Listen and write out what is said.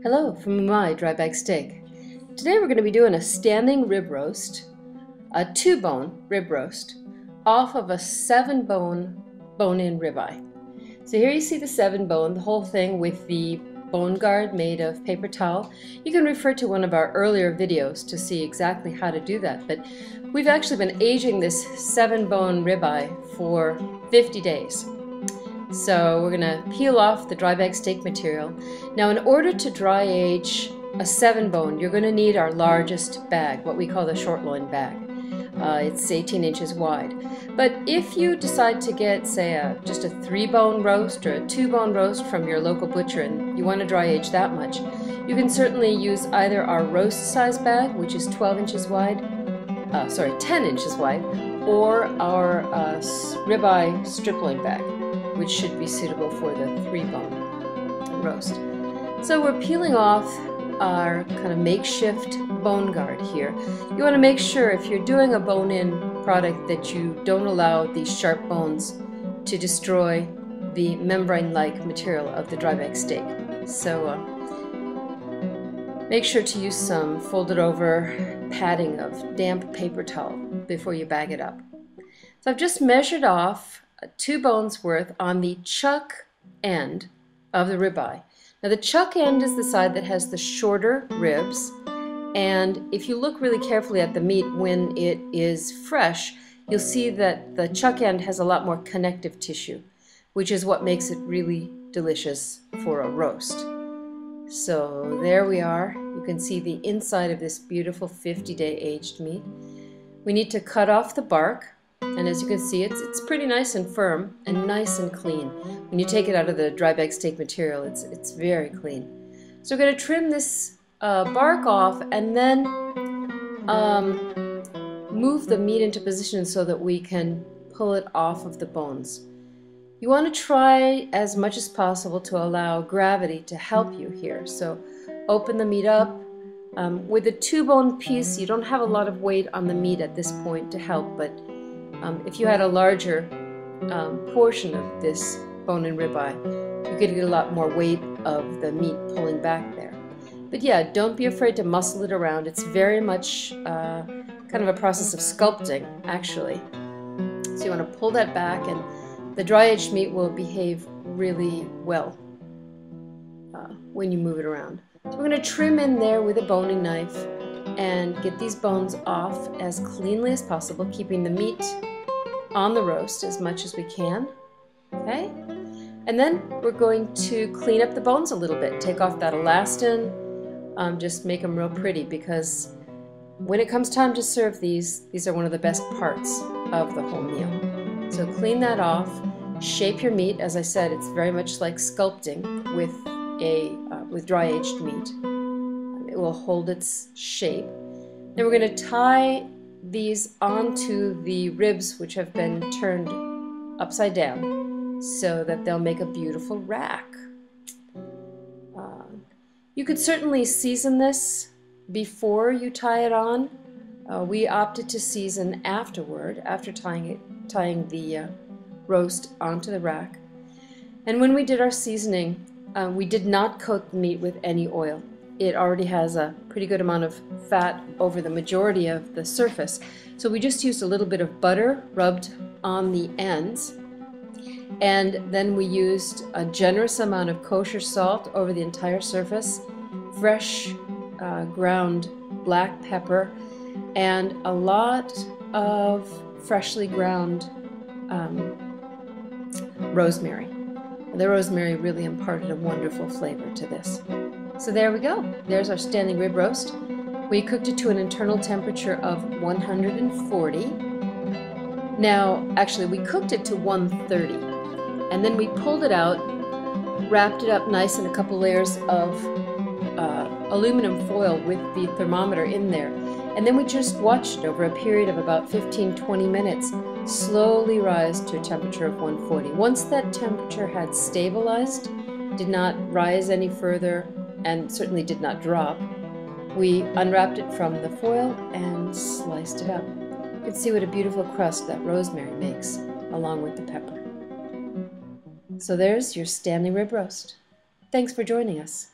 Hello from UMAi Dry Bag Steak. Today we're going to be doing a standing rib roast, a 2-bone rib roast, off of a 7-bone bone-in ribeye. So here you see the 7-bone, the whole thing with the bone guard made of paper towel. You can refer to one of our earlier videos to see exactly how to do that, but we've actually been aging this 7-bone ribeye for 50 days. So we're going to peel off the dry bag steak material. Now in order to dry age a 7-bone, you're going to need our largest bag, what we call the short loin bag. It's 18 inches wide. But if you decide to get, say, just a 3-bone roast or a 2-bone roast from your local butcher and you want to dry age that much, you can certainly use either our roast size bag, which is 10 inches wide, or our ribeye strip loin bag, which should be suitable for the 3-bone roast. So we're peeling off our kind of makeshift bone guard here. You want to make sure if you're doing a bone-in product that you don't allow these sharp bones to destroy the membrane-like material of the dry bag steak. So make sure to use some folded over padding of damp paper towel before you bag it up. So I've just measured off 2 bones worth on the chuck end of the ribeye. Now the chuck end is the side that has the shorter ribs, and if you look really carefully at the meat when it is fresh, you'll see that the chuck end has a lot more connective tissue, which is what makes it really delicious for a roast. So there we are. You can see the inside of this beautiful 50-day aged meat. We need to cut off the bark. And as you can see, it's pretty nice and firm and nice and clean. When you take it out of the dry bag steak material, it's very clean. So we're going to trim this bark off and then move the meat into position so that we can pull it off of the bones. You want to try as much as possible to allow gravity to help you here. So open the meat up. With a 2-bone piece, you don't have a lot of weight on the meat at this point to help, but if you had a larger portion of this bone-in ribeye, you could get a lot more weight of the meat pulling back there. But yeah, don't be afraid to muscle it around. It's very much kind of a process of sculpting, actually. So you want to pull that back, and the dry-aged meat will behave really well when you move it around. So we're going to trim in there with a boning knife and get these bones off as cleanly as possible, keeping the meat on the roast as much as we can. Okay? And then we're going to clean up the bones a little bit. Take off that elastin, just make them real pretty, because when it comes time to serve these are one of the best parts of the whole meal. So clean that off, shape your meat. As I said, it's very much like sculpting with dry-aged meat. It will hold its shape. Then we're going to tie these onto the ribs, which have been turned upside down, so that they'll make a beautiful rack. You could certainly season this before you tie it on. We opted to season afterward, after tying the roast onto the rack. And when we did our seasoning, we did not coat the meat with any oil. It already has a pretty good amount of fat over the majority of the surface. So we just used a little bit of butter rubbed on the ends, and then we used a generous amount of kosher salt over the entire surface, fresh ground black pepper, and a lot of freshly ground rosemary. The rosemary really imparted a wonderful flavor to this. So there we go. There's our standing rib roast. We cooked it to an internal temperature of 140. Now, actually, we cooked it to 130. And then we pulled it out, wrapped it up nice in a couple layers of aluminum foil with the thermometer in there. And then we just watched it over a period of about 15-20 minutes slowly rise to a temperature of 140. Once that temperature had stabilized, did not rise any further, and certainly did not drop, we unwrapped it from the foil and sliced it up. You can see what a beautiful crust that rosemary makes, along with the pepper. So there's your standing rib roast. Thanks for joining us.